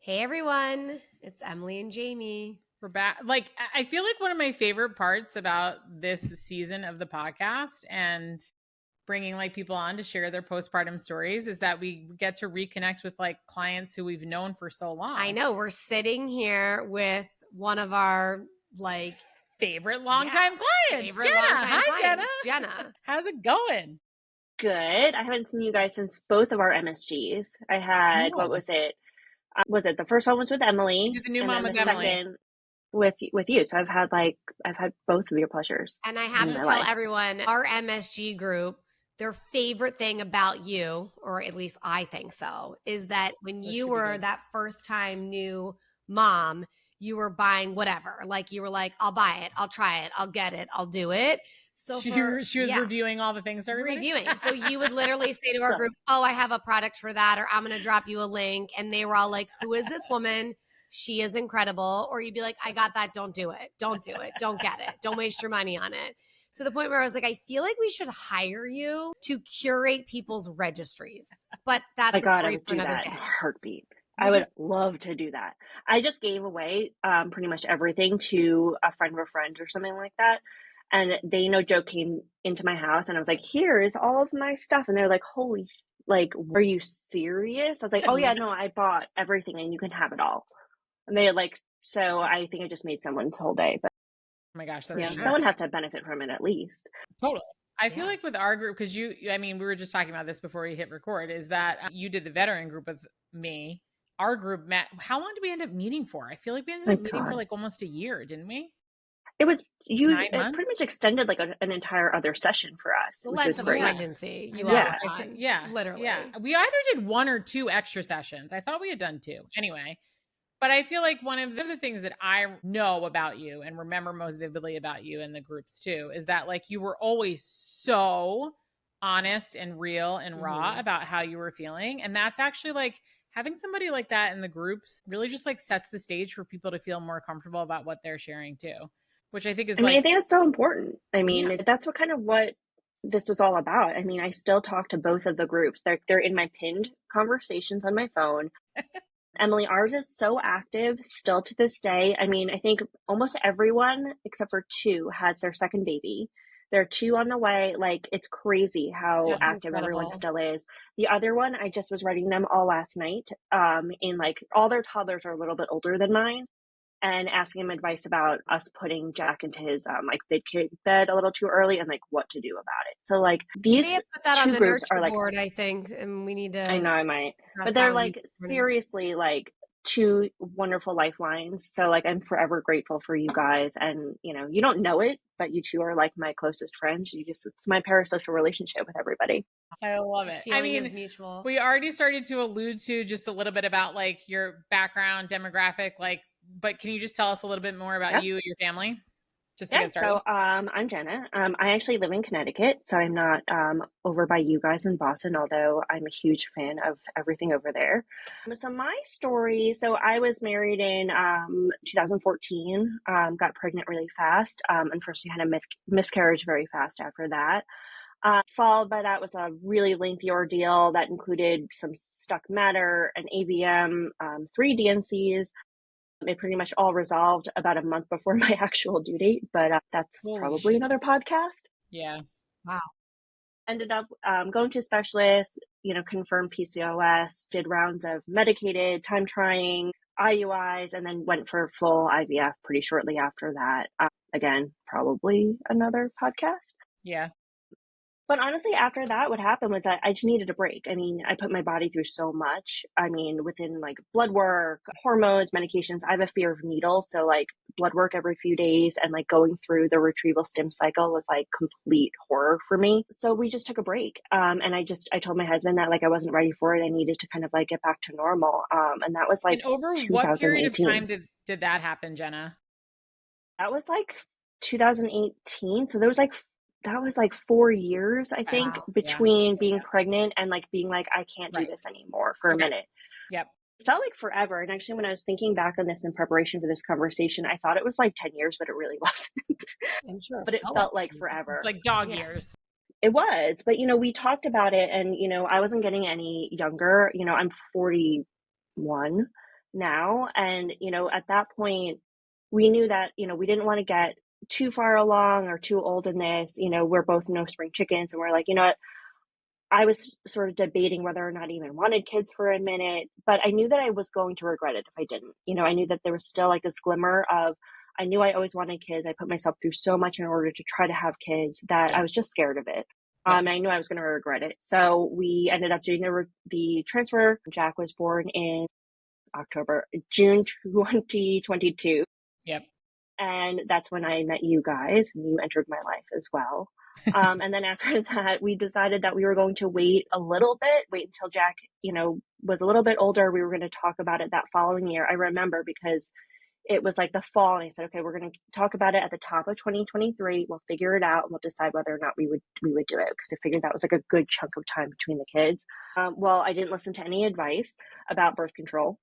Hey everyone, it's Emily and Jamie. We're back. Like, I feel like one of my favorite parts about this season of the podcast and bringing like people on to share their postpartum stories is that we get to reconnect with like clients who we've known for so long. I know, we're sitting here with one of our like favorite longtime clients, Jenna. Hi, Jenna. How's it going? Good. I haven't seen you guys since both of our MSGs. I had, what was it? The first one was with Emily. You did the new mom with Emily. Second with you. So I've had both of your pleasures. And I have to tell everyone, our MSG group, their favorite thing about you, or at least I think so, is that when you were that first time new mom, you were buying whatever. Like you were like, I'll buy it, I'll try it, I'll get it, I'll do it. So she was reviewing all the things. Reviewing. So you would literally say to our group, "Oh, I have a product for that," or "I'm going to drop you a link," and they were all like, "Who is this woman? She is incredible." Or you'd be like, "I got that. Don't do it. Don't do it. Don't get it. Don't waste your money on it." To the point where I was like, I feel like we should hire you to curate people's registries. But that's I would do that in a heartbeat. I would love to do that. I just gave away pretty much everything to a friend of a friend or something like that. And they, no joke, came into my house and I was like, here is all of my stuff. And they're like, holy, like, are you serious? I was like, oh yeah, no, I bought everything and you can have it all. And they so I think I just made someone's whole day. But oh my gosh, someone has to benefit from it at least. Totally. I feel like with our group, because we were just talking about this before we hit record, is that you did the veteran group with me. Our group met, how long did we end up meeting for? I feel like we ended up meeting for like almost a year, didn't we? It was it pretty much extended like an entire other session for us. The length of a pregnancy. Literally. Yeah. We either did one or two extra sessions. I thought we had done two. Anyway, but I feel like one of the things that I know about you and remember most vividly about you and the groups too is that like you were always so honest and real and raw about how you were feeling. And that's actually like having somebody like that in the groups really just like sets the stage for people to feel more comfortable about what they're sharing too. Which I think is I think that's so important. That's what this was all about. I still talk to both of the groups. They're in my pinned conversations on my phone. Emily, ours is so active still to this day. I think almost everyone except for two has their second baby. There are two on the way. Like, it's crazy how active everyone still is. The other one, I just was writing them all last night. In like all their toddlers are a little bit older than mine. And asking him advice about us putting Jack into his kid bed a little too early and like what to do about it. So like these put that two on the groups are like board, I think, and we need to. I know I might, but they're like seriously like two wonderful lifelines. So like I'm forever grateful for you guys, and you don't know it, but you two are like my closest friends. It's my parasocial relationship with everybody. I love it. Feeling is mutual. We already started to allude to just a little bit about like your background demographic, but can you just tell us a little bit more about you and your family? Just to get started. So I'm Jenna. I actually live in Connecticut, so I'm not over by you guys in Boston, although I'm a huge fan of everything over there. So my story, so I was married in 2014, got pregnant really fast. Unfortunately, had a miscarriage very fast after that. Followed by that was a really lengthy ordeal that included some stuck matter, an AVM, 3 DNCs. It pretty much all resolved about a month before my actual due date, but that's probably another podcast. Yeah. Wow. Ended up going to a specialist, confirmed PCOS, did rounds of medicated, time trying, IUIs, and then went for full IVF pretty shortly after that. Again, probably another podcast. Yeah. But honestly, after that, what happened was that I just needed a break. I put my body through so much. Within like blood work, hormones, medications, I have a fear of needles. So like blood work every few days and like going through the retrieval stim cycle was like complete horror for me. So we just took a break. And I told my husband that like I wasn't ready for it. I needed to kind of like get back to normal. And that was like and over what period of time did that happen, Jenna? That was like 2018. So that was like 4 years, I think, between being pregnant and like being like, I can't do this anymore for a minute. Yep. It felt like forever. And actually, when I was thinking back on this in preparation for this conversation, I thought it was like 10 years, but it really wasn't. I'm sure. But it felt like forever. It's like dog years. It was. But, we talked about it and, I wasn't getting any younger. I'm 41. now. And, at that point, we knew that, we didn't want to get too far along or too old in this. We're both no spring chickens. And we're like, what? I was sort of debating whether or not I even wanted kids for a minute, but I knew that I was going to regret it if I didn't. I knew that there was still like this glimmer of, I knew I always wanted kids. I put myself through so much in order to try to have kids that I was just scared of it. I knew I was going to regret it. So we ended up doing the transfer. Jack was born in June 2022. Yep. And that's when I met you guys, and you entered my life as well. And then after that, we decided that we were going to wait until Jack, was a little bit older. We were going to talk about it that following year. I remember because it was like the fall, and I said, okay, we're going to talk about it at the top of 2023. We'll figure it out, and we'll decide whether or not we would do it, because I figured that was like a good chunk of time between the kids. Well, I didn't listen to any advice about birth control.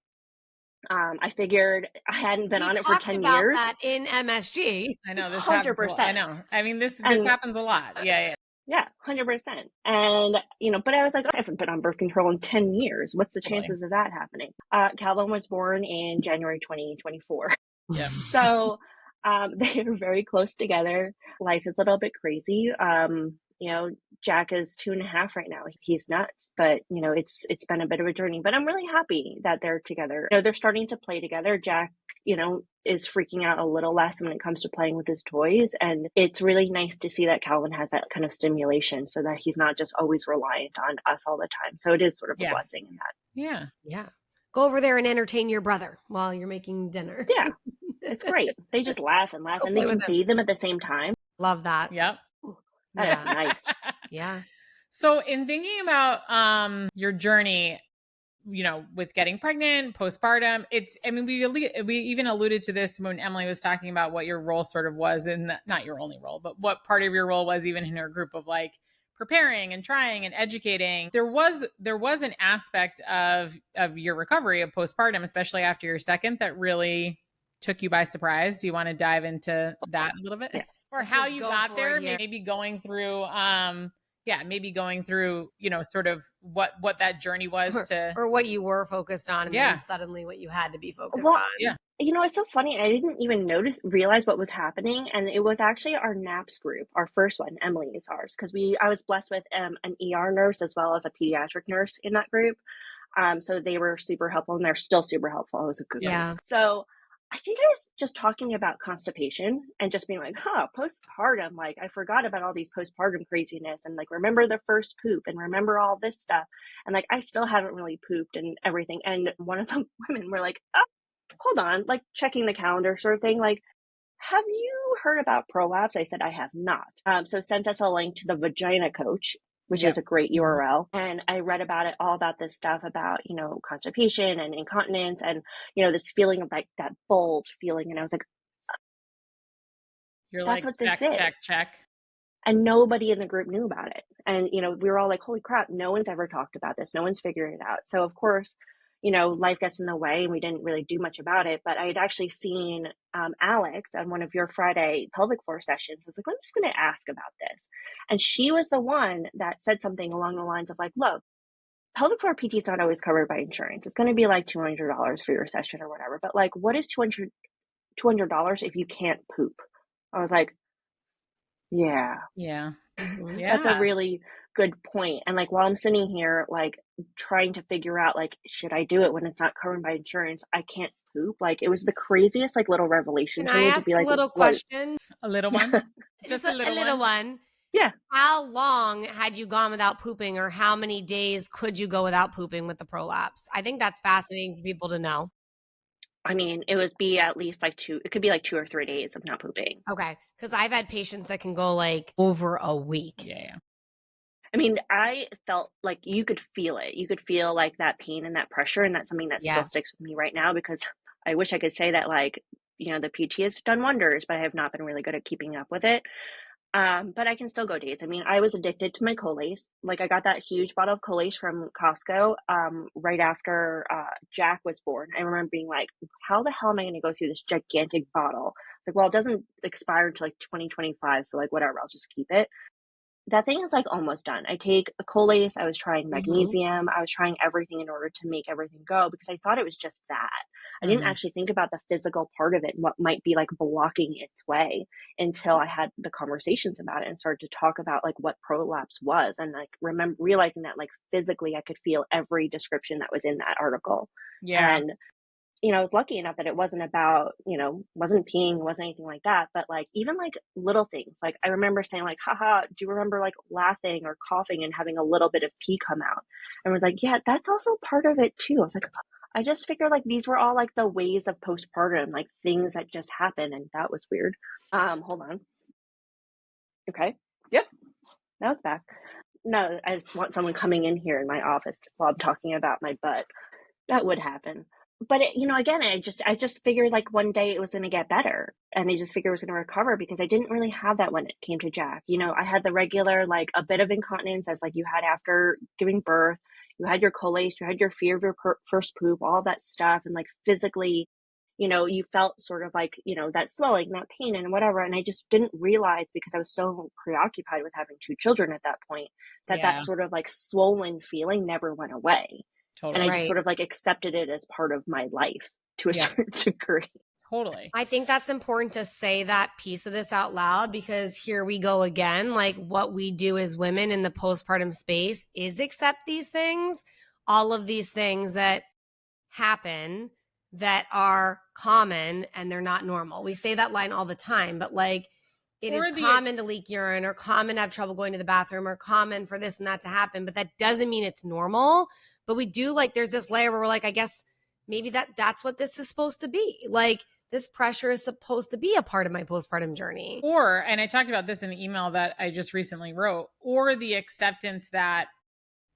I figured I hadn't been on it for 10 about years. That in MSG. I know this 100%. I know. I mean, this happens a lot. Yeah. Yeah, 100%. And, but I was like, I haven't been on birth control in 10 years. What's the chances of that happening? Calvin was born in January 2024. Yeah. So they are very close together. Life is a little bit crazy. Jack is 2.5 right now. He's nuts, but it's been a bit of a journey, but I'm really happy that they're together. They're starting to play together. Jack, is freaking out a little less when it comes to playing with his toys. And it's really nice to see that Calvin has that kind of stimulation so that he's not just always reliant on us all the time. So it is sort of a blessing in that. Yeah. Yeah. Go over there and entertain your brother while you're making dinner. Yeah. It's great. They just laugh and laugh, and they can bathe them at the same time. Love that. Yep. That's nice. Yeah. So in thinking about your journey, with getting pregnant, postpartum, we even alluded to this when Emily was talking about what your role sort of was not your only role, but what part of your role was even in her group of like preparing and trying and educating. There was an aspect of your recovery of postpartum, especially after your second, that really took you by surprise. Do you want to dive into that a little bit? Yeah. Or how you got there, maybe going through, sort of what that journey was or what you were focused on, and then suddenly what you had to be focused on. Yeah. It's so funny. I didn't even realize what was happening. And it was actually our NAPS group, our first one. Emily is ours, because I was blessed with an ER nurse as well as a pediatric nurse in that group. So they were super helpful, and they're still super helpful. It was a good one. So I think I was just talking about constipation and just being like, postpartum. Like, I forgot about all these postpartum craziness, and like, remember the first poop and remember all this stuff. And like, I still haven't really pooped and everything. And one of the women were like, oh, hold on, like checking the calendar sort of thing. Like, have you heard about Prolapse? I said, I have not. So sent us a link to the Vagina Coach, which is a great URL. And I read about it, all about this stuff about, constipation and incontinence and, this feeling of like that bulge feeling. And I was like, that's what this is. Check. And nobody in the group knew about it. And, we were all like, holy crap, no one's ever talked about this. No one's figured it out. So of course, life gets in the way and we didn't really do much about it. But I had actually seen Alex on one of your Friday pelvic floor sessions. I was like, I'm just going to ask about this. And she was the one that said something along the lines of like, look, pelvic floor PT is not always covered by insurance. It's going to be like $200 for your session or whatever. But like, what is $200 if you can't poop? I was like, yeah. That's a really good point. And like, while I'm sitting here, like trying to figure out, like, should I do it when it's not covered by insurance? I can't poop. Like, it was the craziest, like, little revelation. Can I ask a little question? A little one? Just a little one. Yeah. How long had you gone without pooping, or how many days could you go without pooping with the prolapse? I think that's fascinating for people to know. I mean, it would be at least like it could be like 2 or 3 days of not pooping. Okay. Because I've had patients that can go like over a week. Yeah. I mean, I felt like you could feel it. You could feel like that pain and that pressure. And that's something that still sticks with me right now, because I wish I could say that, like, the PT has done wonders, but I have not been really good at keeping up with it. But I can still go days. I mean, I was addicted to my Colace. Like, I got that huge bottle of Colace from Costco right after Jack was born. I remember being like, how the hell am I going to go through this gigantic bottle? It's like, well, it doesn't expire until like 2025. So like, whatever, I'll just keep it. that thing is like almost done. I take a Colace. I was trying Mhm. magnesium. I was trying everything in order to make everything go because I thought it was just that. I didn't actually think about the physical part of it and what might be like blocking its way until I had the conversations about it and started to talk about like what prolapse was, and like realizing that like physically I could feel every description that was in that article. Yeah. And I was lucky enough that it wasn't about, wasn't peeing, wasn't anything like that. But like, even like little things, like I remember saying like, haha, do you remember like laughing or coughing and having a little bit of pee come out? And I was like, yeah, that's also part of it too. I was like, I just figured like these were all like the ways of postpartum, like things that just happen. And that was weird. Hold on. Okay. Yep. Now it's back. No, I just want someone coming in here in my office while I'm talking about my butt. That would happen. But again, I just figured like one day it was going to get better, and I just figured it was going to recover because I didn't really have that when it came to Jack. I had the regular, like a bit of incontinence as like you had after giving birth. You had your Colace, you had your fear of your first poop, all that stuff. And like physically, you felt sort of like, that swelling, that pain and whatever. And I just didn't realize because I was so preoccupied with having 2 children at that point that sort of like swollen feeling never went away. Totally. And I just sort of like accepted it as part of my life to a certain degree. Totally. I think that's important to say that piece of this out loud, because here we go again. Like, what we do as women in the postpartum space is accept these things, all of these things that happen that are common and they're not normal. We say that line all the time, but like, it is common to leak urine, or common to have trouble going to the bathroom, or common for this and that to happen, but that doesn't mean it's normal. But we do, like, there's this layer where we're like, I guess maybe that's what this is supposed to be. Like, this pressure is supposed to be a part of my postpartum journey. And I talked about this in the email that I just recently wrote, or the acceptance that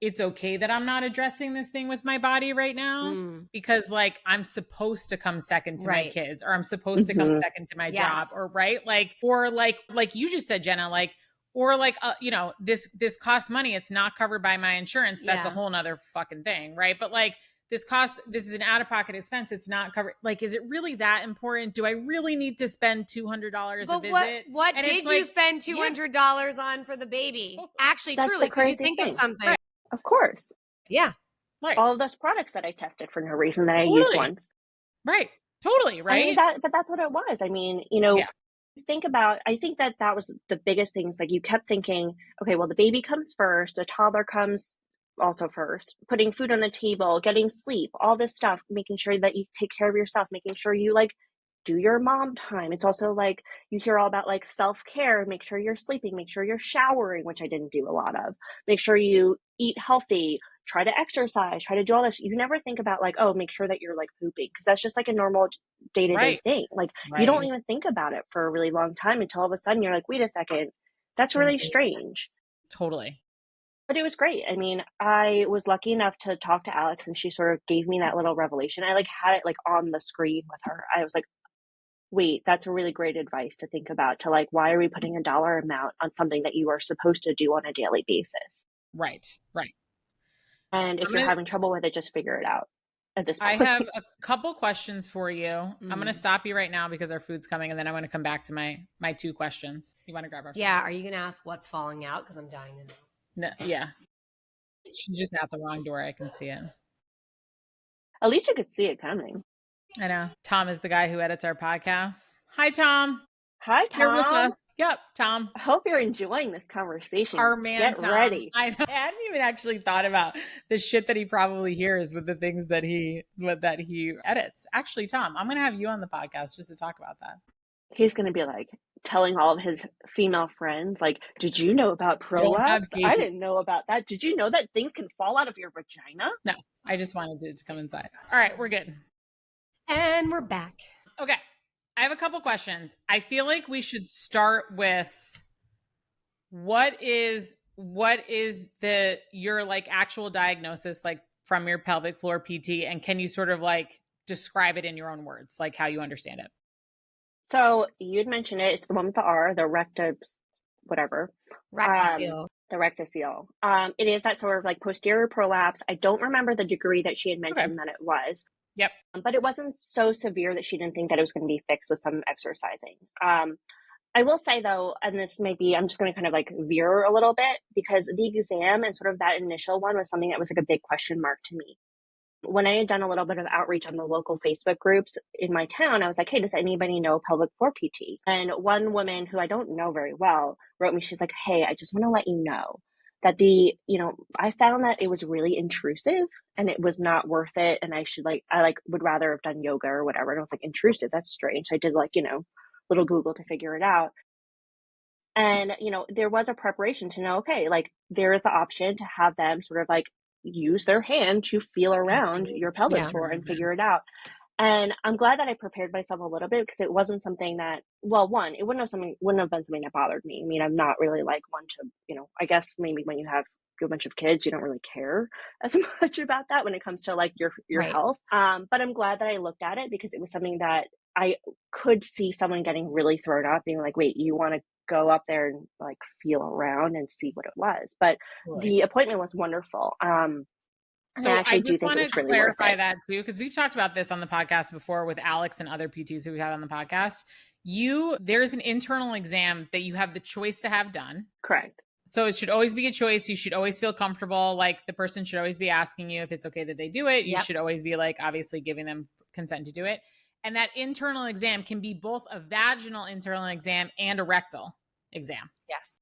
it's okay that I'm not addressing this thing with my body right now because like I'm supposed to come second to my kids, or I'm supposed to come second to my job, or like you just said, Jenna, like, or like, this costs money. It's not covered by my insurance. That's a whole nother fucking thing. Right. But like, this is an out-of-pocket expense. It's not covered. Like, is it really that important? Do I really need to spend $200 a visit? What did you spend $200 on for the baby? Actually, That's truly, could you think of something? Right. Of course. Yeah. Right. All of those products that I tested for no reason that I used once. Right. Totally. Right. I mean, but that's what it was. I mean, I think that was the biggest things. Like, you kept thinking, okay, well, the baby comes first, the toddler comes also first, putting food on the table, getting sleep, all this stuff, making sure that you take care of yourself, making sure you like do your mom time. It's also like you hear all about like self-care, make sure you're sleeping, make sure you're showering, which I didn't do a lot of, make sure you eat healthy, try to exercise, try to do all this. You never think about like, oh, make sure that you're like pooping, because that's just like a normal day-to-day thing. Like you don't even think about it for a really long time until all of a sudden you're like, wait a second, that's really strange. Totally. But it was great. I mean, I was lucky enough to talk to Alex, and she sort of gave me that little revelation. I like had it like on the screen with her. I was like, wait, that's a really great advice to think about, to like, why are we putting a dollar amount on something that you are supposed to do on a daily basis? Right. And if you're having trouble with it, just figure it out at this point. I have a couple questions for you. I'm going to stop you right now because our food's coming, and then I'm going to come back to my 2 questions. You want to grab our food? Yeah. Are you going to ask what's falling out? Because I'm dying to know. No, yeah. She's just at the wrong door. I can see it. At least you could see it coming. I know. Tom is the guy who edits our podcast. Hi, Tom. Hi, Tom. You're with us. Yep, Tom. I hope you're enjoying this conversation. Our man, Get Tom. ready. I hadn't even actually thought about the shit that he probably hears with the things that he edits. Actually, Tom, I'm going to have you on the podcast just to talk about that. He's going to be like telling all of his female friends, like, did you know about prolapse? I didn't know about that. Did you know that things can fall out of your vagina? No, I just wanted it to come inside. All right, we're good. And we're back. Okay. I have a couple questions. I feel like we should start with what is your like actual diagnosis, like from your pelvic floor PT, and can you sort of like describe it in your own words, like how you understand it? So you'd mentioned it. It's the one with the R, the rectus, whatever. Rectocele. The rectocele. It is that sort of like posterior prolapse. I don't remember the degree that she had mentioned that it was. Yep. But it wasn't so severe that she didn't think that it was going to be fixed with some exercising. I will say though, and this may be, I'm just going to kind of like veer a little bit, because the exam and sort of that initial one was something that was like a big question mark to me. When I had done a little bit of outreach on the local Facebook groups in my town, I was like, hey, does anybody know pelvic floor PT? And one woman who I don't know very well wrote me, she's like, hey, I just want to let you know that I found that it was really intrusive and it was not worth it. And I would rather have done yoga or whatever. And I was like, intrusive, that's strange. So I did little Google to figure it out. And, there was a preparation to know, okay, like there is the option to have them sort of like use their hand to feel around your pelvic floor and figure it out. And I'm glad that I prepared myself a little bit, because it wasn't something that, well, one, it wouldn't have been something that bothered me. I mean, I'm not really like one to, I guess maybe when you have a bunch of kids, you don't really care as much about that when it comes to like your Right. health. But I'm glad that I looked at it, because it was something that I could see someone getting really thrown off, being like, wait, you want to go up there and like feel around and see what it was. But the appointment was wonderful. So I actually I do just think want it was to really worth clarify it. that too, because we've talked about this on the podcast before with Alex and other PTs who we have on the podcast. There's an internal exam that you have the choice to have done. Correct. So it should always be a choice. You should always feel comfortable. Like the person should always be asking you if it's okay that they do it. You should always be like obviously giving them consent to do it. And that internal exam can be both a vaginal internal exam and a rectal exam. Yes.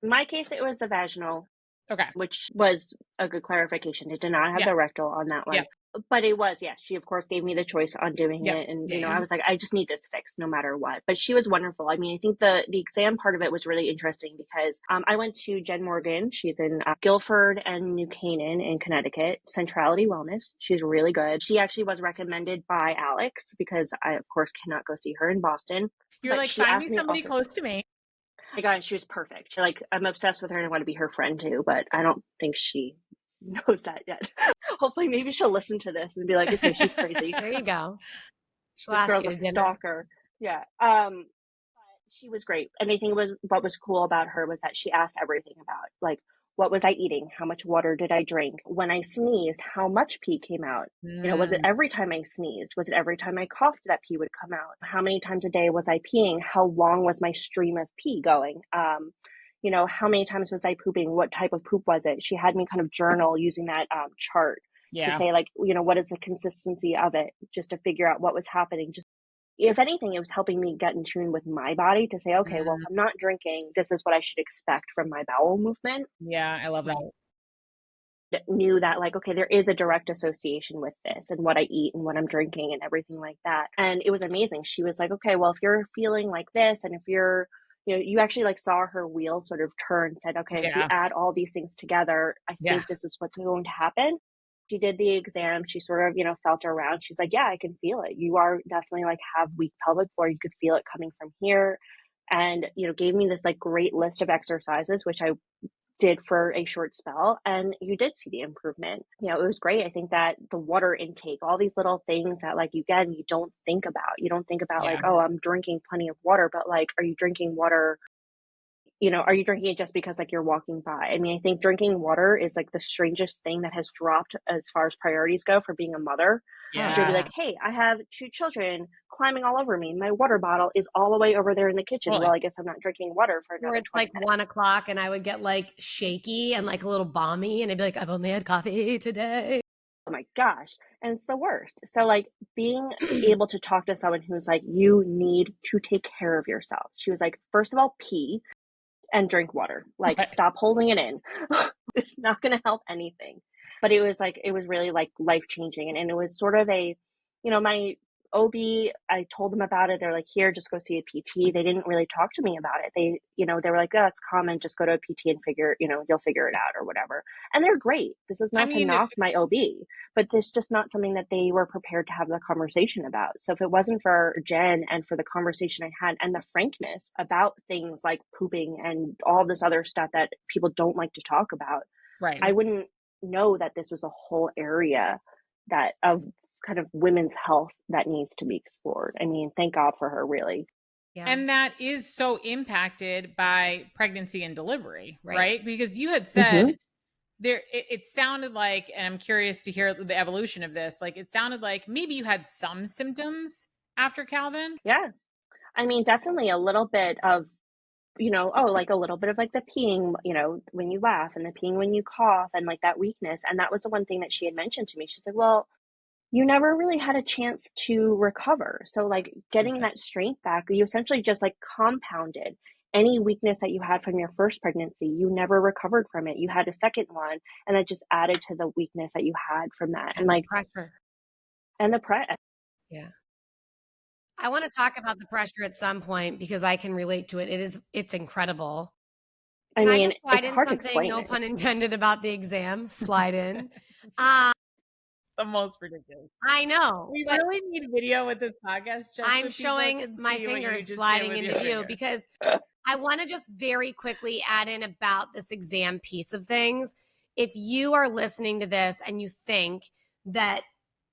My case, it was the vaginal. Okay. Which was a good clarification. It did not have the rectal on that one. Yeah. But it was, yes. She, of course, gave me the choice on doing it. And, I was like, I just need this fixed no matter what. But she was wonderful. I mean, I think the exam part of it was really interesting, because I went to Jen Morgan. She's in Guilford and New Canaan in Connecticut, Centrality Wellness. She's really good. She actually was recommended by Alex, because I, of course, cannot go see her in Boston. You're like, find me somebody close to me. Oh my God, she was perfect. I'm obsessed with her and I want to be her friend too, but I don't think she knows that yet. Hopefully, maybe she'll listen to this and be like, okay, she's crazy. There you go. She'll This ask girl's you a to dinner. stalker. Yeah. But she was great. And I think what was cool about her was that she asked everything about, like, what was I eating? How much water did I drink? When I sneezed, how much pee came out? Was it every time I sneezed? Was it every time I coughed that pee would come out? How many times a day was I peeing? How long was my stream of pee going? How many times was I pooping? What type of poop was it? She had me kind of journal using that chart to say, like, what is the consistency of it, just to figure out what was happening. Just, if anything, it was helping me get in tune with my body to say, okay, well, if I'm not drinking, this is what I should expect from my bowel movement. Yeah, I love that. Knew that, like, okay, there is a direct association with this and what I eat and what I'm drinking and everything like that. And it was amazing. She was like, okay, well, if you're feeling like this, and if you're, you actually like saw her wheel sort of turn, said, okay, if you add all these things together, I think this is what's going to happen. She did the exam. She sort of, felt around. She's like, yeah, I can feel it. You are definitely like have weak pelvic floor. You could feel it coming from here. And, gave me this like great list of exercises, which I did for a short spell. And you did see the improvement. It was great. I think that the water intake, all these little things that like, you don't think about. You don't think about like, oh, I'm drinking plenty of water, but like, are you drinking water? Are you drinking it just because like you're walking by? I mean, I think drinking water is like the strangest thing that has dropped as far as priorities go for being a mother. Yeah. She'll be like, hey, I have 2 children climbing all over me. My water bottle is all the way over there in the kitchen. Well, I guess I'm not drinking water for another 20 minutes. 1:00 and I would get like shaky and like a little balmy and I'd be like, I've only had coffee today. Oh my gosh. And it's the worst. So like being able to talk to someone who's like, you need to take care of yourself. She was like, first of all, pee and drink water. Like, stop holding it in. It's not going to help anything. But it was really like life-changing. And it was sort of a, my OB, I told them about it. They're like, here, just go see a PT. They didn't really talk to me about it. They, they were like, oh, it's common. Just go to a PT and you'll figure it out or whatever. And they're great. This is not to knock my OB, but this is just not something that they were prepared to have the conversation about. So if it wasn't for Jen and for the conversation I had and the frankness about things like pooping and all this other stuff that people don't like to talk about, I wouldn't know that this was a whole area that of kind of women's health that needs to be explored. I mean, thank God for her, really. Yeah. And that is so impacted by pregnancy and delivery, right? Because you had said it sounded like, and I'm curious to hear the evolution of this, like it sounded like maybe you had some symptoms after Calvin. Yeah. I mean, definitely a little bit of, like a little bit of like the peeing, when you laugh and the peeing when you cough and like that weakness. And that was the one thing that she had mentioned to me. She said, well, you never really had a chance to recover. So like getting that strength back, you essentially just like compounded any weakness that you had from your first pregnancy. You never recovered from it. You had a second one, and that just added to the weakness that you had from that. And like pressure. And the pressure. Yeah. I want to talk about the pressure at some point because I can relate to it. It's incredible. Can I just slide in something, no pun intended, about the exam? Slide in. The most ridiculous. I know. We really need video with this podcast. I'm showing my fingers sliding into view because I want to just very quickly add in about this exam piece of things. If you are listening to this and you think that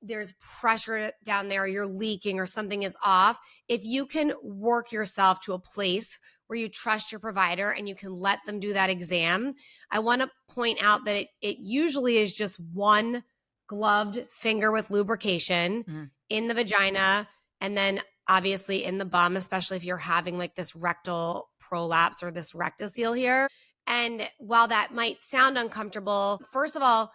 there's pressure down there, or you're leaking or something is off, if you can work yourself to a place where you trust your provider and you can let them do that exam, I want to point out that it usually is just one gloved finger with lubrication in the vagina, and then obviously in the bum, especially if you're having like this rectal prolapse or this rectocele here. And while that might sound uncomfortable, first of all,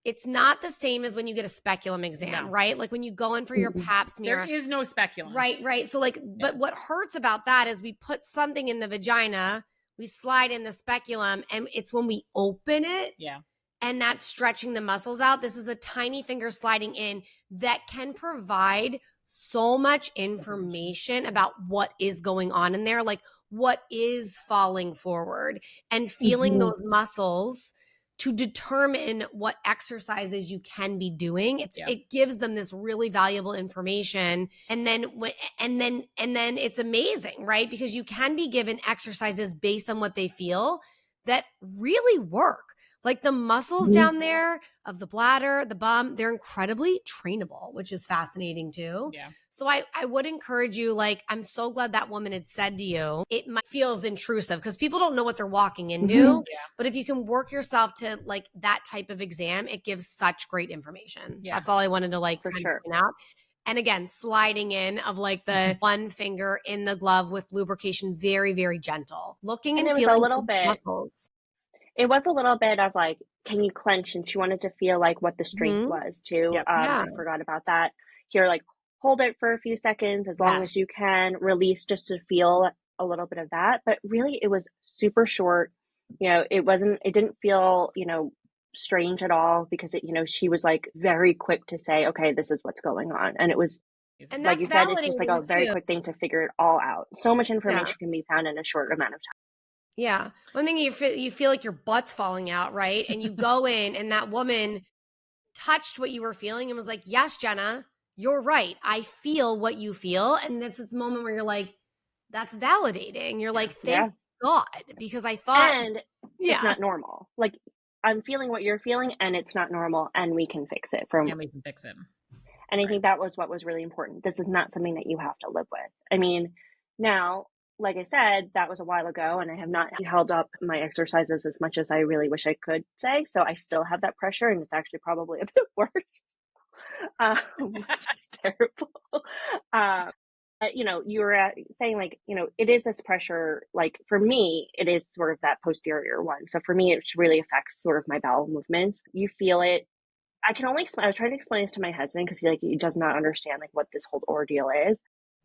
it's not the same as when you get a speculum exam, right? Like when you go in for your pap smear. There is no speculum. Right. So like, but what hurts about that is we put something in the vagina, we slide in the speculum, and it's when we open it. Yeah. And that's stretching the muscles out. This is a tiny finger sliding in that can provide so much information about what is going on in there, like what is falling forward, and feeling those muscles to determine what exercises you can be doing. It gives them this really valuable information. And then it's amazing, right? Because you can be given exercises based on what they feel that really work. Like the muscles down there of the bladder, the bum, they're incredibly trainable, which is fascinating too. Yeah. So I would encourage you, like, I'm so glad that woman had said to you, it feels intrusive because people don't know what they're walking into. But if you can work yourself to like that type of exam, it gives such great information. That's all I wanted to like point out. And again, sliding in of like the one finger in the glove with lubrication, very, very gentle. Looking and feeling a little bit. Muscles. It was a little bit of like, can you clench? And she wanted to feel like what the strength was too. I forgot about that. Here, like hold it for a few seconds as long as you can, release just to feel a little bit of that. But really it was super short. It didn't feel, strange at all because she was like very quick to say, okay, this is what's going on. And it was, and like you said, it's just like a very quick thing to figure it all out. So much information can be found in a short amount of time. Yeah. One thing, you feel like your butt's falling out, right? And you go in and that woman touched what you were feeling and was like, yes, Jenna, you're right. I feel what you feel. And it's this moment where you're like, that's validating. You're like, thank God, because I thought. And it's not normal. Like I'm feeling what you're feeling and it's not normal and we can fix it. And we can fix it. And I think that was what was really important. This is not something that you have to live with. I mean, now, like I said, that was a while ago and I have not held up my exercises as much as I really wish I could say. So I still have that pressure and it's actually probably a bit worse. Which is terrible. You were saying like, it is this pressure, like for me, it is sort of that posterior one. So for me, it really affects sort of my bowel movements. You feel it. I can only explain, I was trying to explain this to my husband because he does not understand like what this whole ordeal is.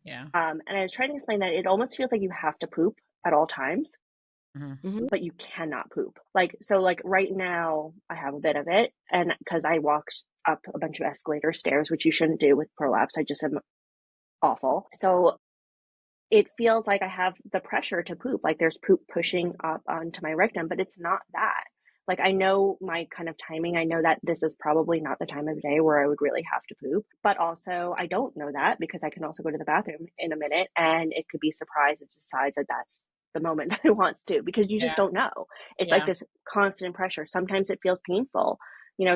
Yeah. And I was trying to explain that it almost feels like you have to poop at all times, but you cannot poop. So right now I have a bit of it. And because I walked up a bunch of escalator stairs, which you shouldn't do with prolapse. I just am awful. So it feels like I have the pressure to poop. Like there's poop pushing up onto my rectum, but it's not that. Like I know my kind of timing. I know that this is probably not the time of day where I would really have to poop, but also I don't know that because I can also go to the bathroom in a minute and it could be surprised. It decides that that's the moment that it wants to, because you just don't know. It's like this constant pressure. Sometimes it feels painful.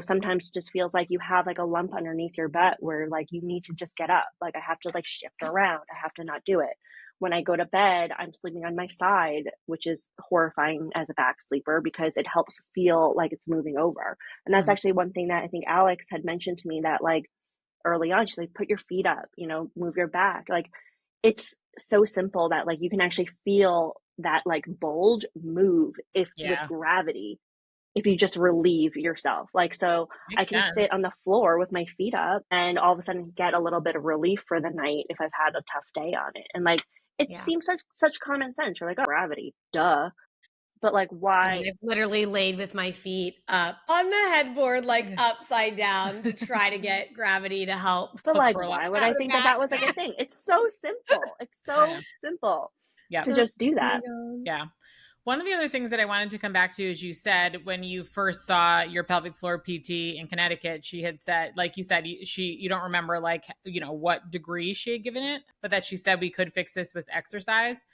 Sometimes it just feels like you have like a lump underneath your butt where like you need to just get up. Like I have to like shift around. I have to not do it. When I go to bed, I'm sleeping on my side, which is horrifying as a back sleeper because it helps feel like it's moving over. And that's actually one thing that I think Alex had mentioned to me, that like early on, she's like, put your feet up, move your back. Like it's so simple that like you can actually feel that like bulge move with gravity if you just relieve yourself. Like, so I can sit on the floor with my feet up and all of a sudden get a little bit of relief for the night if I've had a tough day on it. And like, it seems such common sense. You're like, oh, gravity, duh. But like, why? I mean, I've literally laid with my feet up on the headboard, like upside down to try to get gravity to help. But like, why would I think that was like a thing? It's so simple. It's so simple to just do that. Yeah. One of the other things that I wanted to come back to is you said when you first saw your pelvic floor PT in Connecticut, she had said, like you said, you don't remember like, you know, what degree she had given it, but that she said we could fix this with exercise.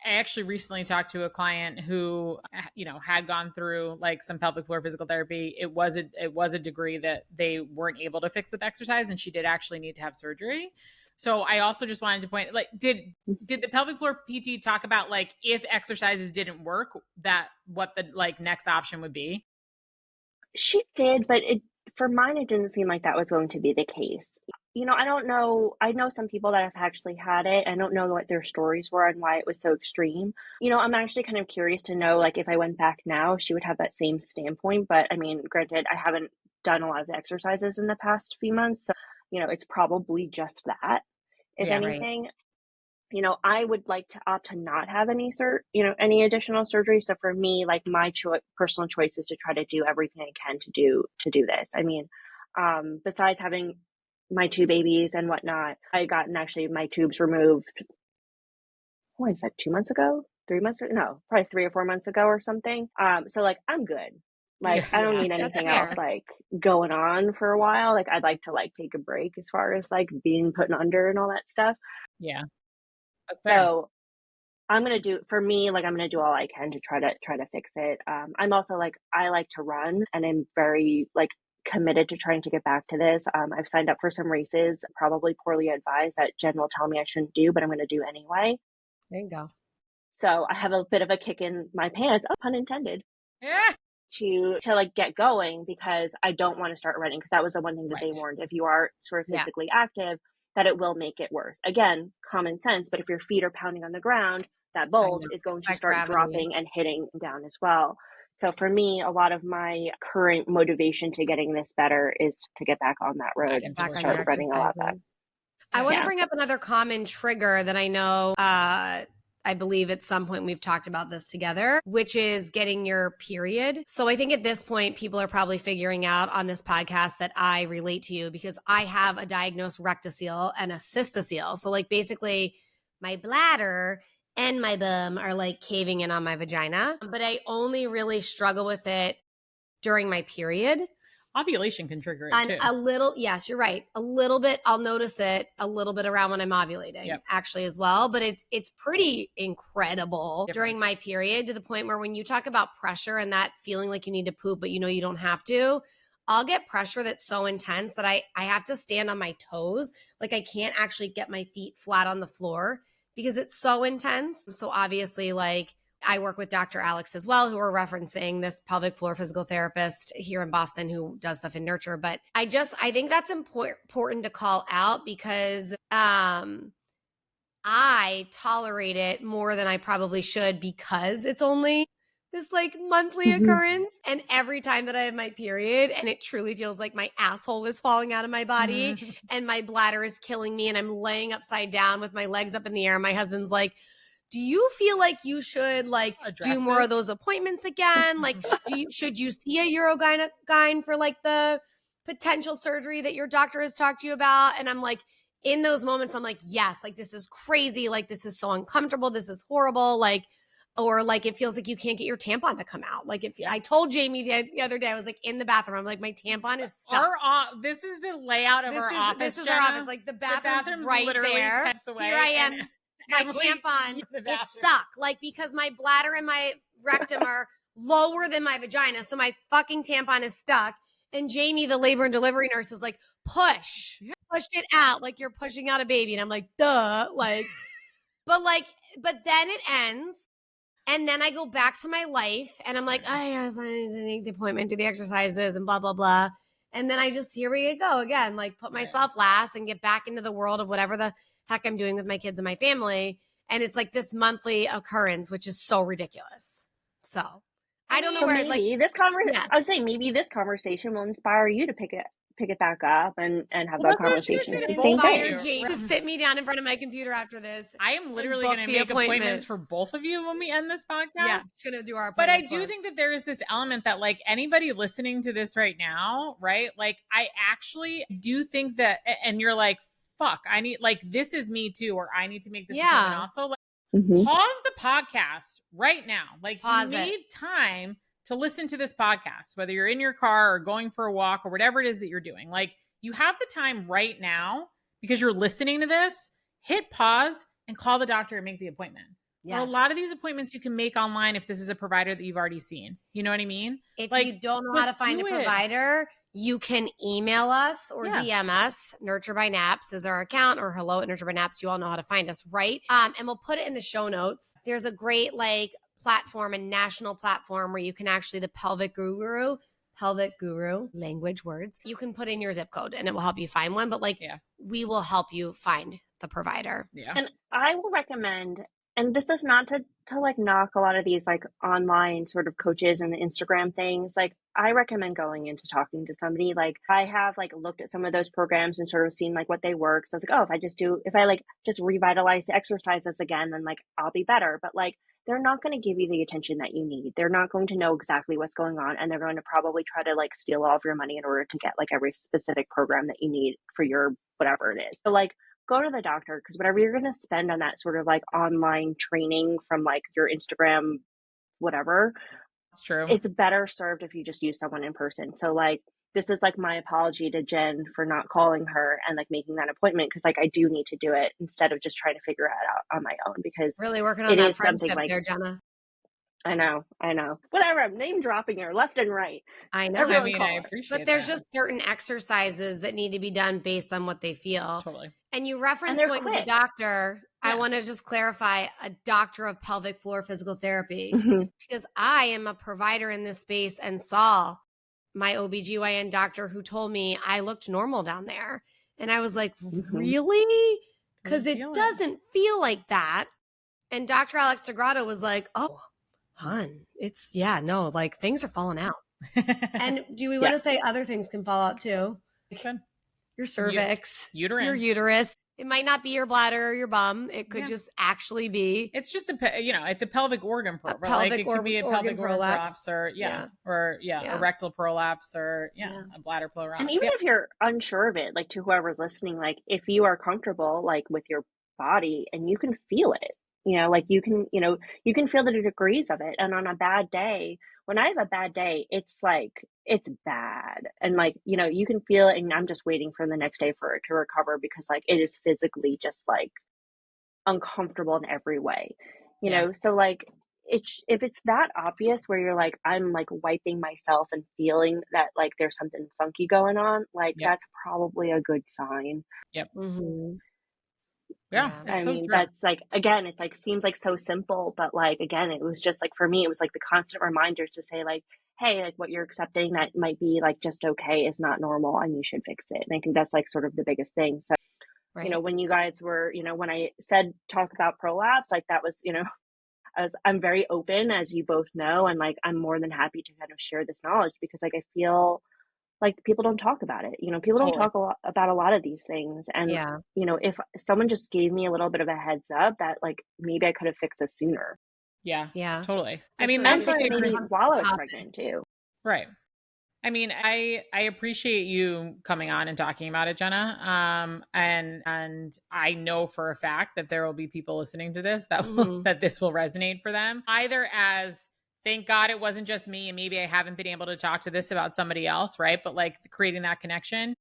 I actually recently talked to a client who, you know, had gone through like some pelvic floor physical therapy. It was a degree that they weren't able to fix with exercise, and she did actually need to have surgery. So I also just wanted to point, like, did the pelvic floor PT talk about like if exercises didn't work, that what the like next option would be? She did, but for mine, it didn't seem like that was going to be the case. You know, I don't know. I know some people that have actually had it. I don't know what their stories were and why it was so extreme. You know, I'm actually kind of curious to know, like, if I went back now, she would have that same standpoint. But I mean, granted, I haven't done a lot of the exercises in the past few months. So, you know, it's probably just that, if anything. Right. You know, I would like to opt to not have any any additional surgery. So for me, like my personal choice is to try to do everything I can to do this. I mean, besides having my 2 babies and whatnot, I gotten actually my tubes removed. What is that? 2 months ago? 3 months ago? No, probably 3 or 4 months ago or something. So like I'm good. Like I don't need anything else like going on for a while. Like I'd like to like take a break as far as like being put under and all that stuff. Yeah. So I'm going to do, for me, like I'm going to do all I can to try to fix it. I'm also like, I like to run and I'm very like committed to trying to get back to this. I've signed up for some races, probably poorly advised, that Jen will tell me I shouldn't do, but I'm going to do anyway. There you go. So I have a bit of a kick in my pants, pun intended. Yeah. To like get going, because I don't want to start running, because that was the one thing that they warned. If you are sort of physically active, that it will make it worse. Again, common sense, but if your feet are pounding on the ground, that bulge is going to start dropping and hitting down as well. So for me, a lot of my current motivation to getting this better is to get back on that road and start running a lot better. I want to bring up another common trigger that I know, I believe at some point we've talked about this together, which is getting your period. So I think at this point, people are probably figuring out on this podcast that I relate to you, because I have a diagnosed rectocele and a cystocele. So like basically my bladder and my bum are like caving in on my vagina, but I only really struggle with it during my period. Ovulation can trigger it too. A little, yes, you're right. A little bit, I'll notice it a little bit around when I'm ovulating actually as well. But it's pretty incredible during my period, to the point where when you talk about pressure and that feeling like you need to poop, but you know you don't have to, I'll get pressure that's so intense that I have to stand on my toes. Like I can't actually get my feet flat on the floor because it's so intense. So obviously, like, I work with Dr. Alex as well, who we're referencing, this pelvic floor physical therapist here in Boston who does stuff in nurture. But I think that's important to call out, because I tolerate it more than I probably should, because it's only this like monthly occurrence. And every time that I have my period, and it truly feels like my asshole is falling out of my body and my bladder is killing me, and I'm laying upside down with my legs up in the air. My husband's like, do you feel like you should like do more of those appointments again? Like, should you see a urogyne for like the potential surgery that your doctor has talked to you about? And I'm like, in those moments, I'm like, yes, like this is crazy. Like this is so uncomfortable. This is horrible. Like, or like, it feels like you can't get your tampon to come out. Like if I told Jamie the other day, I was like in the bathroom, I'm like, my tampon is stuck. This is the layout of our office. This is our office. Like the bathroom's right there. Here I am. My tampon, it's stuck. Like, because my bladder and my rectum are lower than my vagina. So my fucking tampon is stuck. And Jamie, the labor and delivery nurse, is like, pushed it out. Like you're pushing out a baby. And I'm like, duh. Like, but then it ends. And then I go back to my life and I'm like, oh, yes, I need to make the appointment, do the exercises and blah, blah, blah. And then here we go again, like put myself last and get back into the world of whatever the heck I'm doing with my kids and my family. And it's like this monthly occurrence, which is so ridiculous. So I don't know where maybe I would say maybe this conversation will inspire you to pick it back up and have that conversation. Inspire Jane to sit me down in front of my computer after this. I am literally going to make appointments for both of you when we end this podcast. Yeah, going to do our But I do think that there is this element that like anybody listening to this right now, right? Like I actually do think that, and you're like, fuck, I need, like, this is me too, or I need to make this appointment also. Like, pause the podcast right now. Like, you need time to listen to this podcast, whether you're in your car or going for a walk or whatever it is that you're doing. Like, you have the time right now because you're listening to this. Hit pause and call the doctor and make the appointment. Yes. Well, a lot of these appointments you can make online if this is a provider that you've already seen. You know what I mean? If you don't know how to find a provider, you can email us or DM us. Nurture by Naps is our account, or hello@Nurture by Naps. You all know how to find us, right? And we'll put it in the show notes. There's a great platform, a national platform where you can actually, the Pelvic Guru, language words. You can put in your zip code and it will help you find one. But we will help you find the provider. Yeah. And I will recommend, and this is not to knock a lot of these online sort of coaches and the Instagram things. Like, I recommend going into talking to somebody. Like, I have looked at some of those programs and sort of seen what they work. So I was like, oh, if I just revitalize the exercises again, then I'll be better. But they're not going to give you the attention that you need. They're not going to know exactly what's going on. And they're going to probably try to steal all of your money in order to get every specific program that you need for your whatever it is. So go to the doctor, because whatever you're going to spend on that sort of online training from your Instagram, whatever, that's true. It's better served if you just use someone in person. So this is my apology to Jen for not calling her and making that appointment, because I do need to do it instead of just trying to figure it out on my own, because really working on that friendship there, Jenna. I know. Whatever, I'm name dropping her left and right. I know. I appreciate but there's just certain exercises that need to be done based on what they feel. Totally. And you referenced going to the doctor. Yeah. I want to just clarify, a doctor of pelvic floor physical therapy, because I am a provider in this space and saw my OBGYN doctor who told me I looked normal down there. And I was like, really? Because it doesn't feel like that. And Dr. Alex DeGrotto was like, oh, hun, it's, things are falling out. And do we want to say other things can fall out too? Your cervix, your uterus. It might not be your bladder or your bum. It could just actually be. It's just it's a pelvic organ prolapse. It could be a pelvic prolapse or a rectal prolapse or a bladder prolapse. And even if you're unsure of it, to whoever's listening, if you are comfortable with your body and you can feel it, you can feel the degrees of it. And on a bad day, when I have a bad day, it's it's bad. And you can feel it, and I'm just waiting for the next day for it to recover, because it is physically just uncomfortable in every way, you know? So if it's that obvious where you're I'm wiping myself and feeling that there's something funky going on, that's probably a good sign. Yep. Mm-hmm. Yeah. I mean, that's again, it's seems so simple, but again, it was just for me, it was the constant reminders to say hey, what you're accepting that might be just okay is not normal, and you should fix it. And I think that's sort of the biggest thing. So, when you guys were, when I said talk about prolapse, that was, I'm very open, as you both know, and I'm more than happy to kind of share this knowledge, because I feel people don't talk about it. People don't talk about a lot of these things. And, if someone just gave me a little bit of a heads up that maybe I could have fixed this sooner. Yeah. Yeah. Totally. I mean, that's why I agree while I was pregnant too. Right. I mean, I appreciate you coming on and talking about it, Jenna. And I know for a fact that there will be people listening to this that that this will resonate for them, either as thank God it wasn't just me, and maybe I haven't been able to talk to this about somebody else, right? But creating that connection,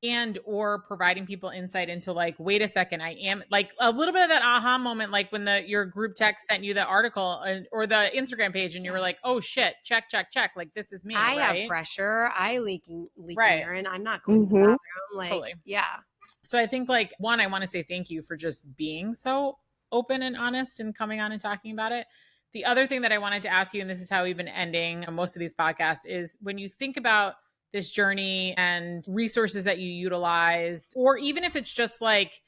and or providing people insight into wait a second, I am a little bit of that aha moment, when your group text sent you the article or the Instagram page, and you were like, oh shit, check, this is me. I have pressure. I leaking urine. I'm not going to the bathroom. Totally. Yeah. So I think one, I want to say thank you for just being so open and honest and coming on and talking about it. The other thing that I wanted to ask you, and this is how we've been ending most of these podcasts, is when you think about this journey and resources that you utilized, or even if it's just like,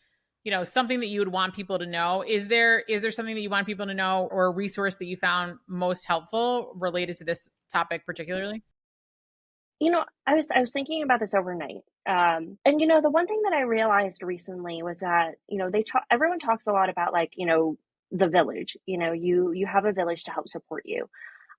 you know, something that you would want people to know, is there something that you want people to know or a resource that you found most helpful related to this topic particularly? You know, I was thinking about this overnight. And you know, the one thing that I realized recently was that, you know, everyone talks a lot about like, you know, the village, you know, you have a village to help support you.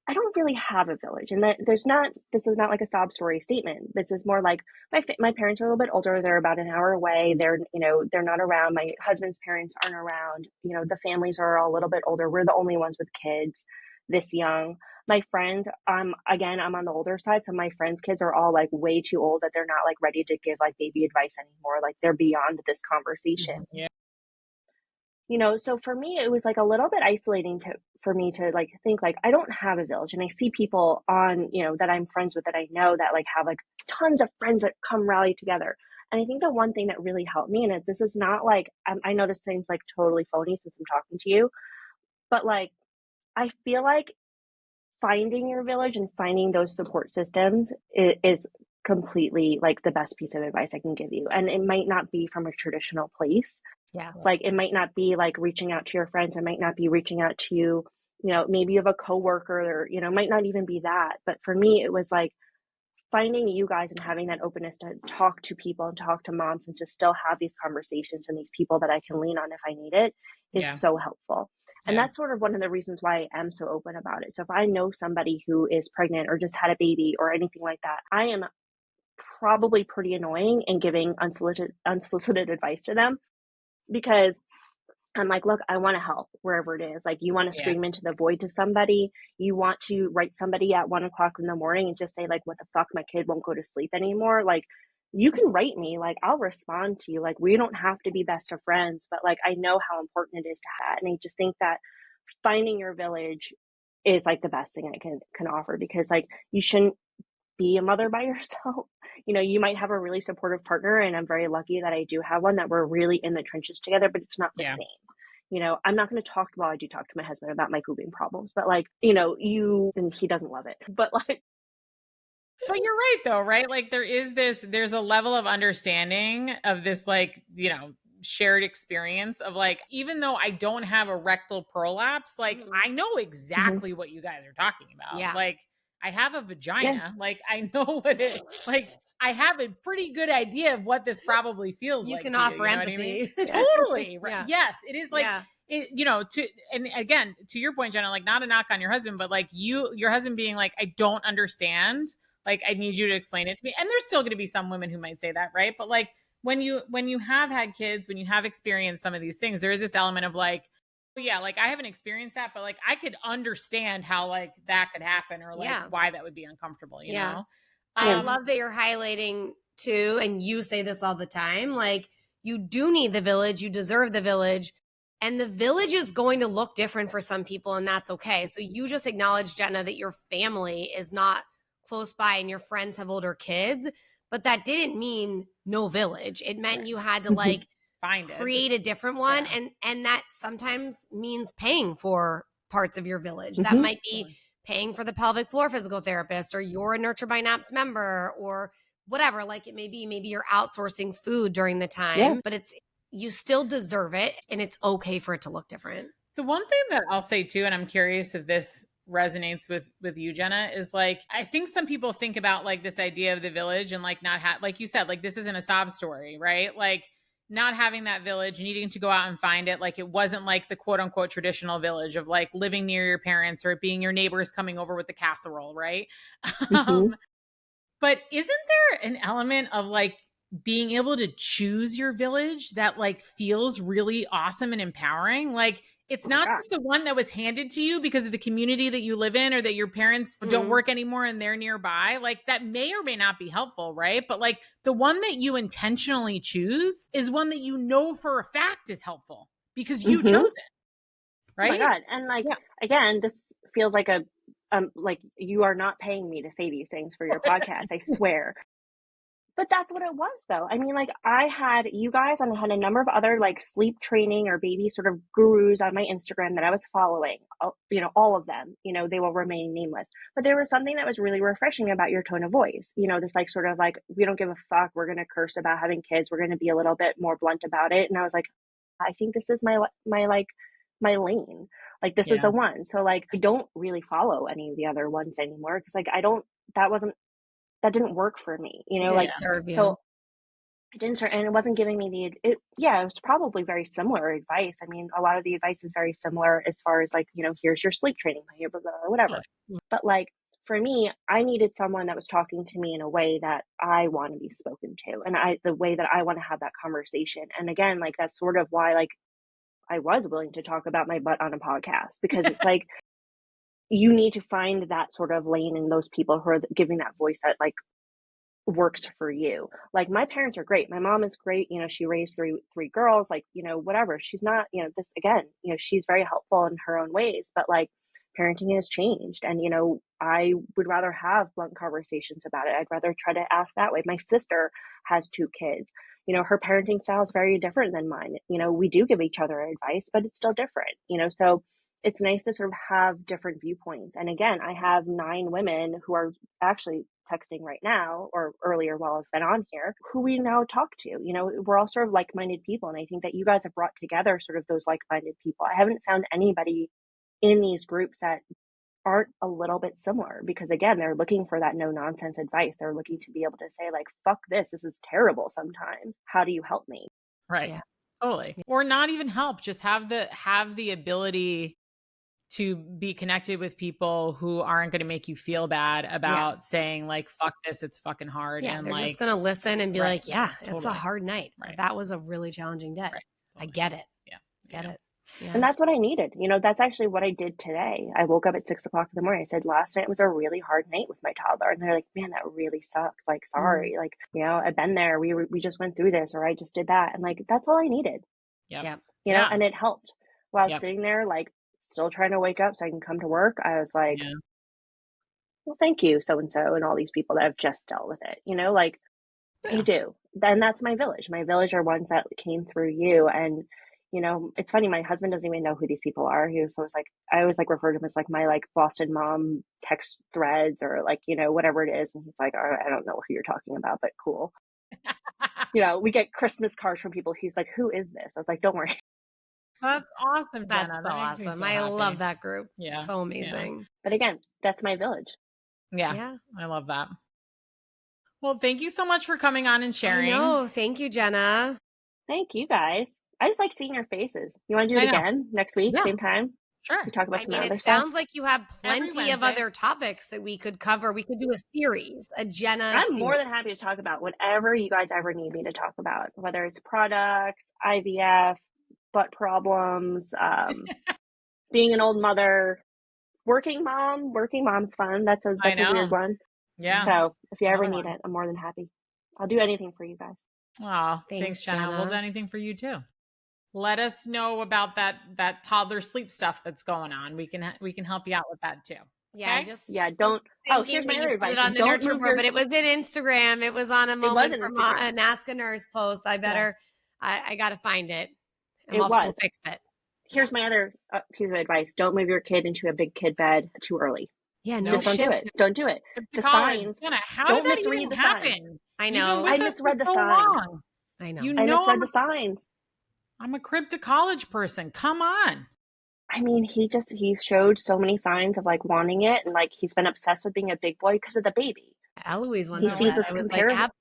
I don't really have a village, and that this is not like a sob story statement. This is more like my parents are a little bit older. They're about an hour away. They're not around. My husband's parents aren't around. You know, the families are all a little bit older. We're the only ones with kids this young. My friend, again, I'm on the older side, so my friends' kids are all like way too old that they're not like ready to give like baby advice anymore. Like they're beyond this conversation. Yeah. You know, so for me, it was like a little bit isolating for me to like think like I don't have a village, and I see people on, you know, that I'm friends with that I know that like have like tons of friends that come rally together. And I think the one thing that really helped me, and this is not like I know this seems like totally phony since I'm talking to you, but like I feel like finding your village and finding those support systems is completely like the best piece of advice I can give you. And it might not be from a traditional place. Yeah. Like it might not be like reaching out to your friends. It might not be reaching out to you, you know, maybe you have a coworker or, you know, might not even be that. But for me, it was like finding you guys and having that openness to talk to people and talk to moms and to still have these conversations and these people that I can lean on if I need it is so helpful. And that's sort of one of the reasons why I am so open about it. So if I know somebody who is pregnant or just had a baby or anything like that, I am probably pretty annoying in giving unsolicited advice to them, because I'm like, look, I want to help wherever it is. Like you want to scream into the void to somebody, you want to write somebody at 1 o'clock in the morning and just say like, what the fuck, my kid won't go to sleep anymore. Like you can write me, like I'll respond to you. Like we don't have to be best of friends, but like I know how important it is to have. And I just think that finding your village is like the best thing I can offer, because like you shouldn't be a mother by yourself. You know, you might have a really supportive partner, and I'm very lucky that I do have one that we're really in the trenches together, but it's not the same. You know, I'm not going to talk, well, I do talk to my husband about my pooping problems, but like, you know, and he doesn't love it, but like. But you're right though, right? Like there's a level of understanding of this, like, you know, shared experience of like, even though I don't have a rectal prolapse, like I know exactly what you guys are talking about. Yeah. Like I have a vagina. Like I know what it, like I have a pretty good idea of what this probably feels like. You can offer I empathy. mean? Totally. Right. Yeah. Yes, it is like, it, you know, and again, to your point, Jenna, like not a knock on your husband, but like your husband being like, I don't understand. Like, I need you to explain it to me. And there's still going to be some women who might say that, right? But like when you have had kids, when you have experienced some of these things, there is this element of like, yeah, like I haven't experienced that, but like I could understand how like that could happen, or like why that would be uncomfortable, you know? I love that you're highlighting too, and you say this all the time, like you do need the village, you deserve the village, and the village is going to look different for some people, and that's okay. So you just acknowledge, Jenna, that your family is not close by and your friends have older kids, but that didn't mean no village. It meant you had to like create a different one. And that sometimes means paying for parts of your village. That might be paying for the pelvic floor physical therapist, or you're a Nurture by Naps member, or whatever. Like it may be, maybe you're outsourcing food during the time, but you still deserve it, and it's okay for it to look different. The one thing that I'll say too, and I'm curious if this resonates with you, Jenna, is like, I think some people think about like this idea of the village and like not like you said, like this isn't a sob story, right? Like not having that village, needing to go out and find it. Like it wasn't like the quote unquote traditional village of like living near your parents or it being your neighbors coming over with the casserole, right? But isn't there an element of like being able to choose your village that like feels really awesome and empowering? Like it's not just the one that was handed to you because of the community that you live in, or that your parents don't work anymore and they're nearby. Like that may or may not be helpful, right? But like the one that you intentionally choose is one that you know for a fact is helpful because you chose it, right? Oh my God. And like, again, this feels like like you are not paying me to say these things for your podcast, I swear. But that's what it was, though. I mean, like, I had you guys and I had a number of other like sleep training or baby sort of gurus on my Instagram that I was following. All of them, they will remain nameless. But there was something that was really refreshing about your tone of voice. This like sort of like, we don't give a fuck. We're going to curse about having kids. We're going to be a little bit more blunt about it. And I was like, I think this is my lane. Like, this is the one. So like, I don't really follow any of the other ones anymore because like, that didn't work for me, like, serve you. so it didn't serve, and it wasn't giving me it was probably very similar advice. I mean, a lot of the advice is very similar as far as like, here's your sleep training plan, blah, blah, blah, whatever. Yeah. But like, for me, I needed someone that was talking to me in a way that I want to be spoken to, and the way that I want to have that conversation. And again, like, that's sort of why, like, I was willing to talk about my butt on a podcast, because it's like, you need to find that sort of lane in those people who are giving that voice that like works for you. Like, my parents are great. My mom is great. She raised three girls, like, whatever. She's not, this again, she's very helpful in her own ways, but like, parenting has changed. And, I would rather have blunt conversations about it. I'd rather try to ask that way. My sister has 2 kids. Her parenting style is very different than mine. We do give each other advice, but it's still different, so it's nice to sort of have different viewpoints. And again, I have 9 women who are actually texting right now, or earlier while I've been on here, who we now talk to. We're all sort of like-minded people. And I think that you guys have brought together sort of those like-minded people. I haven't found anybody in these groups that aren't a little bit similar, because again, they're looking for that no nonsense advice. They're looking to be able to say like, fuck this is terrible sometimes. How do you help me? Right. Yeah. Totally. Or not even help, just have the ability to be connected with people who aren't going to make you feel bad about saying like, fuck this, it's fucking hard. Yeah, and they're like, just going to listen and be like, yeah, it's totally. a hard night. Right. That was a really challenging day. Right. I get it. Yeah. Get it. Yeah. And that's what I needed. That's actually what I did today. I woke up at 6 o'clock in the morning. I said, last night was a really hard night with my toddler. And they're like, man, that really sucks. Like, sorry. Like, I've been there. We just went through this, or I just did that. And like, that's all I needed. Yep. And it helped. While I was Yep. sitting there, like, still trying to wake up so I can come to work, I was like, well, thank you, so-and-so, and all these people that have just dealt with it. Like, you do. Then that's my village. My village are ones that came through you. And it's funny, my husband doesn't even know who these people are. He was always like, I always like refer to him as like my like Boston mom text threads, or like, whatever it is. And he's like, oh, I don't know who you're talking about, but cool. We get Christmas cards from people. He's like, who is this? I was like, don't worry. That's awesome, Jenna. That's so That makes me awesome. so I happy. love that group. Yeah. So amazing. But again, that's my village. Yeah. I love that. Well, thank you so much for coming on and sharing. No, thank you, Jenna. Thank you, guys. I just like seeing your faces. You want to do it again next week, same time? Sure. We talk about some other it stuff. sounds like you have plenty of other topics that we could cover. We could do a series, a Jenna I'm series. more than happy to talk about whatever you guys ever need me to talk about, whether it's products, IVF, butt problems, being an old mother, working mom. Working mom's fun. That's a weird one. Yeah. So if you ever need it, I'm more than happy. I'll do anything for you guys. Oh, thanks, Jenna. We'll do anything for you too. Let us know about that toddler sleep stuff that's going on. We can help you out with that too. Yeah, okay? Don't. Oh, here's my other advice. On the nurture board, but it was in Instagram. It was on a moment from an Ask a Nurse post. I better. Yeah. I got to find it. We'll fix it. Here's my other piece of advice. Don't move your kid into a big kid bed too early. Yeah, no, just don't do it. Don't do it. The signs. Jenna, how did that even happen? I know. I misread the signs. I know. I misread the signs. I'm a crib to college person. Come on. I mean, he showed so many signs of like wanting it, and like he's been obsessed with being a big boy because of the baby. Eloise he sees us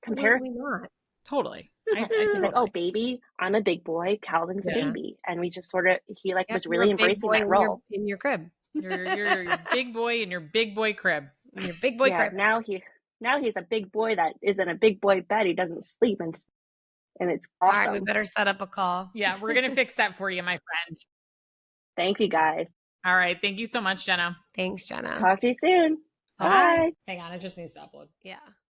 compare. Not. Totally. He's like, oh, baby, I'm a big boy. Calvin's a baby, and we just sort of was really embracing that role in your crib. You're big boy in your big boy crib. In your big boy crib. Now he's a big boy that is in a big boy bed. He doesn't sleep, and it's awesome. All right, we better set up a call. Yeah, we're gonna fix that for you, my friend. Thank you, guys. All right, thank you so much, Jenna. Thanks, Jenna. Talk to you soon. Bye. Hang on, it just needs to upload. Yeah.